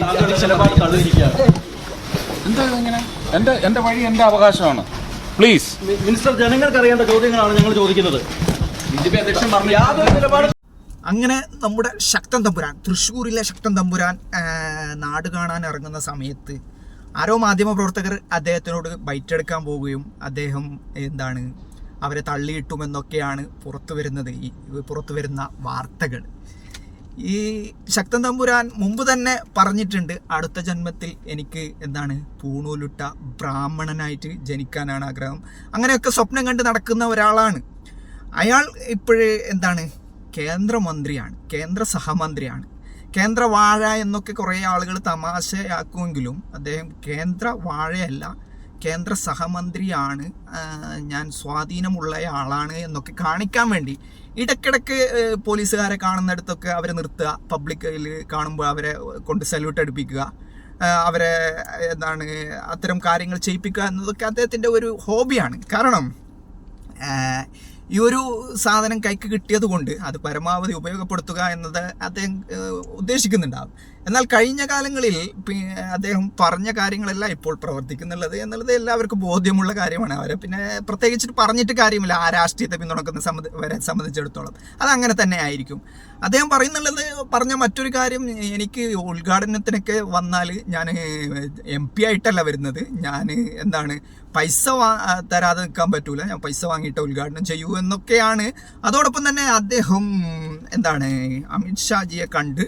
എന്താ ഇങ്ങനെ? എന്റെ വഴി എന്റെ അവകാശമാണ്. പ്ലീസ് മിനിസ്റ്റർ, ജനങ്ങൾക്ക് അറിയേണ്ട ചോദ്യങ്ങളാണ് ഞങ്ങൾ ചോദിക്കുന്നത്. അങ്ങനെ നമ്മുടെ ശക്തൻ തമ്പുരാൻ, തൃശ്ശൂരിലെ ശക്തൻ തമ്പുരാൻ നാട് കാണാൻ ഇറങ്ങുന്ന സമയത്ത് ആരോ മാധ്യമപ്രവർത്തകർ അദ്ദേഹത്തിനോട് ബൈറ്റ് എടുക്കാൻ പോവുകയും അദ്ദേഹം അവരെ തള്ളിയിട്ടുമെന്നൊക്കെയാണ് പുറത്തു വരുന്ന വാർത്തകൾ. ഈ ശക്തൻ തമ്പുരാൻ മുമ്പ് തന്നെ പറഞ്ഞിട്ടുണ്ട്, അടുത്ത ജന്മത്തിൽ എനിക്ക് പൂണൂലുട്ട ബ്രാഹ്മണനായിട്ട് ജനിക്കാനാണ് ആഗ്രഹം. അങ്ങനെയൊക്കെ സ്വപ്നം കണ്ട് നടക്കുന്ന ഒരാളാണ് അയാൾ. ഇപ്പോഴേ കേന്ദ്രമന്ത്രിയാണ്, കേന്ദ്ര സഹമന്ത്രിയാണ്. കേന്ദ്ര വാഴ എന്നൊക്കെ കുറേ ആളുകൾ തമാശയാക്കുമെങ്കിലും അദ്ദേഹം കേന്ദ്ര വാഴയല്ല, കേന്ദ്ര സഹമന്ത്രിയാണ്. ഞാൻ സ്വാധീനമുള്ള ആളാണ് എന്നൊക്കെ കാണിക്കാൻ വേണ്ടി ഇടയ്ക്കിടയ്ക്ക് പോലീസുകാരെ കാണുന്നിടത്തൊക്കെ അവരെ നിർത്തുക, പബ്ലിക്കിൽ കാണുമ്പോൾ അവരെ കൊണ്ട് സല്യൂട്ട് അടുപ്പിക്കുക, അവരെ അത്തരം കാര്യങ്ങൾ ചെയ്യിപ്പിക്കുക എന്നതൊക്കെ അദ്ദേഹത്തിൻ്റെ ഒരു ഹോബിയാണ്. കാരണം ഈ ഒരു സാധനം കൈക്ക് കിട്ടിയത് കൊണ്ട് അത് പരമാവധി ഉപയോഗപ്പെടുത്തുക എന്നത് അദ്ദേഹം ഉദ്ദേശിക്കുന്നുണ്ടാവും. എന്നാൽ കഴിഞ്ഞ കാലങ്ങളിൽ അദ്ദേഹം പറഞ്ഞ കാര്യങ്ങളെല്ലാം ഇപ്പോൾ പ്രവർത്തിക്കുന്നുള്ളത് എന്നുള്ളത് എല്ലാവർക്കും ബോധ്യമുള്ള കാര്യമാണ്. അവരെ പിന്നെ പ്രത്യേകിച്ചിട്ട് പറഞ്ഞിട്ട് കാര്യമില്ല. ആ രാഷ്ട്രീയത്തെ പിന്തുണക്കുന്ന സംബന്ധിച്ചിടത്തോളം അതങ്ങനെ തന്നെ ആയിരിക്കും. അദ്ദേഹം പറഞ്ഞ മറ്റൊരു കാര്യം, എനിക്ക് ഉദ്ഘാടനത്തിനൊക്കെ വന്നാൽ ഞാൻ MP ആയിട്ടല്ല വരുന്നത്, ഞാൻ പൈസ തരാതെ നിൽക്കാൻ പറ്റൂല, ഞാൻ പൈസ വാങ്ങിയിട്ട് ഉദ്ഘാടനം ചെയ്യൂ എന്നൊക്കെയാണ്. അതോടൊപ്പം തന്നെ അദ്ദേഹം അമിത്ഷാജിയെ കണ്ട്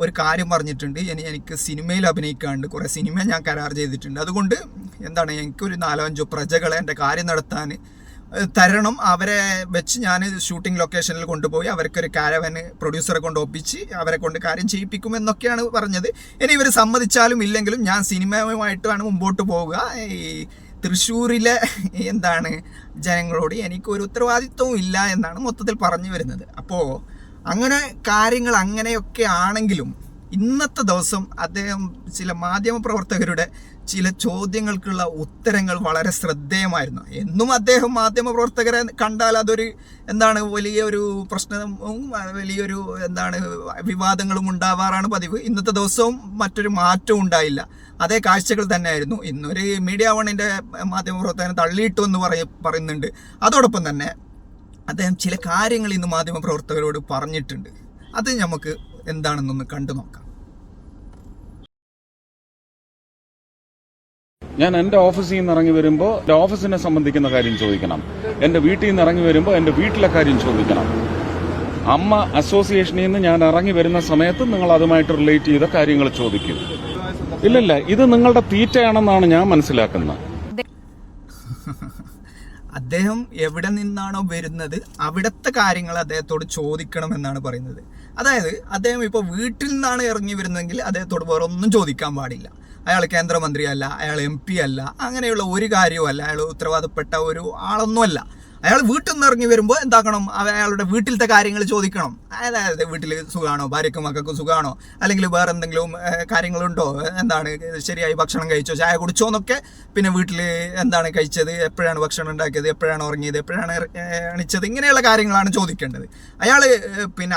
ഒരു കാര്യം പറഞ്ഞിട്ടുണ്ട്, എനിക്ക് സിനിമയിൽ അഭിനയിക്കാണ്ട്, കുറേ സിനിമ ഞാൻ കരാർ ചെയ്തിട്ടുണ്ട്, അതുകൊണ്ട് എനിക്കൊരു 4-5 പ്രജകളെ എൻ്റെ കാര്യം നടത്താൻ തരണം, അവരെ വെച്ച് ഞാൻ ഷൂട്ടിംഗ് ലൊക്കേഷനിൽ കൊണ്ടുപോയി അവർക്കൊരു കാരവന് പ്രൊഡ്യൂസറെ കൊണ്ട് ഒപ്പിച്ച് അവരെ കൊണ്ട് കാര്യം ചെയ്യിപ്പിക്കുമെന്നൊക്കെയാണ് പറഞ്ഞത്. ഇനി ഇവർ സമ്മതിച്ചാലും ഇല്ലെങ്കിലും ഞാൻ സിനിമയുമായിട്ടാണ് മുമ്പോട്ട് പോവുക. ഈ തൃശ്ശൂരിലെ ജനങ്ങളോട് എനിക്കൊരു ഉത്തരവാദിത്വവും ഇല്ല എന്നാണ് മൊത്തത്തിൽ പറഞ്ഞു വരുന്നത്. അപ്പോൾ അങ്ങനെ കാര്യങ്ങൾ അങ്ങനെയൊക്കെ ആണെങ്കിലും ഇന്നത്തെ ദിവസം അദ്ദേഹം ചില മാധ്യമപ്രവർത്തകരുടെ ചില ചോദ്യങ്ങൾക്കുള്ള ഉത്തരങ്ങൾ വളരെ ശ്രദ്ധേയമായിരുന്നു. എന്നും അദ്ദേഹം മാധ്യമപ്രവർത്തകരെ കണ്ടാൽ അതൊരു വലിയൊരു പ്രശ്നവും വലിയൊരു വിവാദങ്ങളും ഉണ്ടാവാറാണ് പതിവ്. ഇന്നത്തെ ദിവസവും മറ്റൊരു മാറ്റവും ഉണ്ടായില്ല, അതേ കാഴ്ചകൾ തന്നെയായിരുന്നു. ഇന്നൊരു മീഡിയ വണ്ണിൻ്റെ മാധ്യമപ്രവർത്തകനെ തള്ളിയിട്ടു എന്ന് പറയുന്നുണ്ട്. അതോടൊപ്പം തന്നെ അദ്ദേഹം ചില കാര്യങ്ങൾ ഇന്ന് മാധ്യമപ്രവർത്തകരോട് പറഞ്ഞിട്ടുണ്ട്. അത് നമുക്ക് എന്താണെന്നൊന്ന് കണ്ടു നോക്കാം. ഞാൻ എൻ്റെ ഓഫീസിൽ നിന്ന് ഇറങ്ങി വരുമ്പോൾ എൻ്റെ ഓഫീസിനെ സംബന്ധിക്കുന്ന കാര്യം ചോദിക്കണം, എൻ്റെ വീട്ടിൽ നിന്ന് ഇറങ്ങി വരുമ്പോൾ എൻ്റെ വീട്ടിലെ കാര്യം ചോദിക്കണം. അമ്മ അസോസിയേഷനിൽ നിന്ന് ഞാൻ ഇറങ്ങി വരുന്ന സമയത്ത് നിങ്ങൾ അതുമായിട്ട് റിലേറ്റ് ചെയ്ത കാര്യങ്ങൾ ചോദിക്കും. ഇല്ലല്ല, ഇത് നിങ്ങളുടെ തീറ്റയാണെന്നാണ് ഞാൻ മനസ്സിലാക്കുന്നത്. അദ്ദേഹം എവിടെ നിന്നാണോ വരുന്നത് അവിടുത്തെ കാര്യങ്ങൾ അദ്ദേഹത്തോട് ചോദിക്കണമെന്നാണ് പറയുന്നത്. അതായത് അദ്ദേഹം ഇപ്പോൾ വീട്ടിൽ നിന്നാണ് ഇറങ്ങി വരുന്നതെങ്കിൽ അദ്ദേഹത്തോട് വേറെ ഒന്നും ചോദിക്കാൻ പാടില്ല. അയാൾ കേന്ദ്രമന്ത്രിയല്ല, അയാൾ MP അല്ല, അങ്ങനെയുള്ള ഒരു കാര്യവുമല്ല, അയാൾ ഉത്തരവാദപ്പെട്ട ഒരു ആളൊന്നുമല്ല. അയാൾ വീട്ടിൽ നിന്ന് ഇറങ്ങി വരുമ്പോൾ അയാളുടെ വീട്ടിലത്തെ കാര്യങ്ങൾ ചോദിക്കണം. അതായത് വീട്ടിൽ സുഖമാണോ, ഭാര്യയ്ക്കും മക്കൾക്കും സുഖമാണോ, അല്ലെങ്കിൽ വേറെ എന്തെങ്കിലും കാര്യങ്ങളുണ്ടോ, ശരിയായി ഭക്ഷണം കഴിച്ചോ, ചായ കുടിച്ചോ എന്നൊക്കെ, പിന്നെ വീട്ടിൽ കഴിച്ചത്, എപ്പോഴാണ് ഭക്ഷണം ഉണ്ടാക്കിയത്, എപ്പോഴാണ് ഉറങ്ങിയത്, എപ്പോഴാണ് എണിച്ചത്, ഇങ്ങനെയുള്ള കാര്യങ്ങളാണ് ചോദിക്കേണ്ടത്. അയാൾ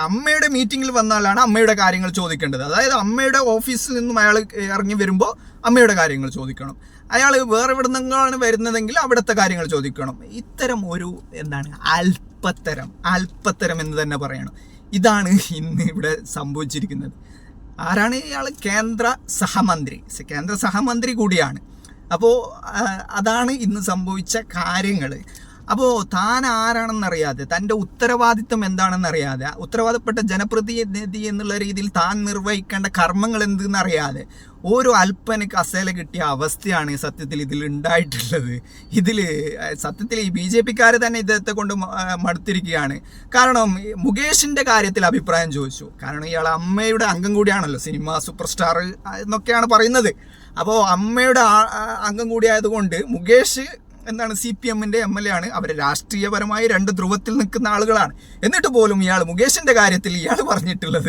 അമ്മയുടെ മീറ്റിങ്ങിൽ വന്നാലാണ് അമ്മയുടെ കാര്യങ്ങൾ ചോദിക്കേണ്ടത്. അതായത് അമ്മയുടെ ഓഫീസിൽ നിന്നും അയാൾ ഇറങ്ങി വരുമ്പോൾ അമ്മയുടെ കാര്യങ്ങൾ ചോദിക്കണം. അയാൾ വേറെ എവിടെ നിന്നാണ് വരുന്നതെങ്കിൽ അവിടുത്തെ കാര്യങ്ങൾ ചോദിക്കണം. ഇത്തരം ഒരു അല്പത്തരം എന്ന് തന്നെ പറയണം. ഇതാണ് ഇന്ന് ഇവിടെ സംഭവിച്ചിരിക്കുന്നത്. ആരാണ് ഇയാൾ? കേന്ദ്ര സഹമന്ത്രി കൂടിയാണ്. അപ്പോൾ അതാണ് ഇന്ന് സംഭവിച്ച കാര്യങ്ങൾ. അപ്പോൾ താൻ ആരാണെന്നറിയാതെ, തൻ്റെ ഉത്തരവാദിത്വം എന്താണെന്നറിയാതെ, ഉത്തരവാദപ്പെട്ട ജനപ്രതിനിധി എന്നുള്ള രീതിയിൽ താൻ നിർവഹിക്കേണ്ട കർമ്മങ്ങൾ എന്തെന്നറിയാതെ ഓരോ അല്പന് കസേല കിട്ടിയ അവസ്ഥയാണ് സത്യത്തിൽ ഇതിൽ ഉണ്ടായിട്ടുള്ളത്. സത്യത്തിൽ ഈ BJP-ക്കാർ തന്നെ ഇദ്ദേഹത്തെ കൊണ്ട് മടുത്തിരിക്കുകയാണ്. കാരണം മുകേഷിൻ്റെ കാര്യത്തിൽ അഭിപ്രായം ചോദിച്ചു. കാരണം ഇയാൾ അമ്മയുടെ അംഗം കൂടിയാണല്ലോ, സിനിമ സൂപ്പർ സ്റ്റാർ എന്നൊക്കെയാണ് പറയുന്നത്. അപ്പോൾ അമ്മയുടെ അംഗം കൂടിയായതുകൊണ്ട് മുകേഷ് CPM-ന്റെ MLA ആണ്. അവർ രാഷ്ട്രീയപരമായി 2 ധ്രുവത്തിൽ നിൽക്കുന്ന ആളുകളാണ്. എന്നിട്ട് പോലും മുകേഷിൻ്റെ കാര്യത്തിൽ ഇയാൾ പറഞ്ഞിട്ടുള്ളത്,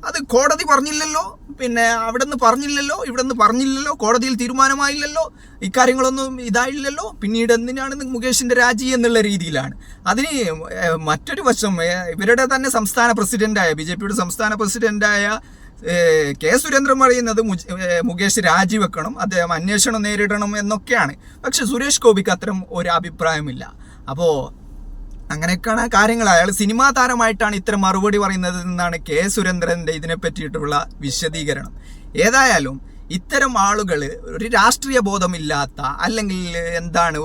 അത് കോടതി പറഞ്ഞില്ലല്ലോ, പിന്നെ അവിടെ നിന്ന് പറഞ്ഞില്ലല്ലോ, ഇവിടെ നിന്ന് പറഞ്ഞില്ലല്ലോ, കോടതിയിൽ തീരുമാനമായില്ലല്ലോ, ഇക്കാര്യങ്ങളൊന്നും ഇതായില്ലല്ലോ, പിന്നീട് എന്തിനാണ് മുകേഷിൻ്റെ രാജി എന്നുള്ള രീതിയിലാണ്. അതിന് മറ്റൊരു വശം, ഇവരുടെ തന്നെ സംസ്ഥാന പ്രസിഡന്റായ BJP-യുടെ സംസ്ഥാന പ്രസിഡന്റായ കെ സുരേന്ദ്രൻ പറയുന്നത് മുകേഷ് രാജിവെക്കണം, അദ്ദേഹം അന്വേഷണം നേരിടണം എന്നൊക്കെയാണ്. പക്ഷെ സുരേഷ് ഗോപിക്ക് അത്തരം ഒരു അഭിപ്രായമില്ല. അപ്പോൾ അങ്ങനെയൊക്കെയാണ് കാര്യങ്ങൾ. അയാൾ സിനിമാ താരമായിട്ടാണ് ഇത്തരം മറുപടി പറയുന്നത് എന്നാണ് കെ സുരേന്ദ്രൻ്റെ ഇതിനെ പറ്റിയിട്ടുള്ള വിശദീകരണം. ഏതായാലും ഇത്തരം ആളുകൾ ഒരു രാഷ്ട്രീയ ബോധമില്ലാത്ത, അല്ലെങ്കിൽ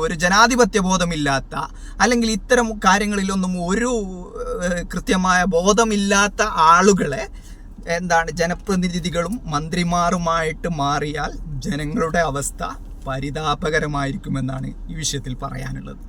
ഒരു ജനാധിപത്യ ബോധമില്ലാത്ത, അല്ലെങ്കിൽ ഇത്തരം കാര്യങ്ങളിലൊന്നും ഒരു കൃത്യമായ ബോധമില്ലാത്ത ആളുകളെ ജനപ്രതിനിധികളും മന്ത്രിമാരുമായിട്ട് മാറിയാൽ ജനങ്ങളുടെ അവസ്ഥ പരിതാപകരമായിരിക്കുമെന്നാണ് ഈ വിഷയത്തിൽ പറയാനുള്ളത്.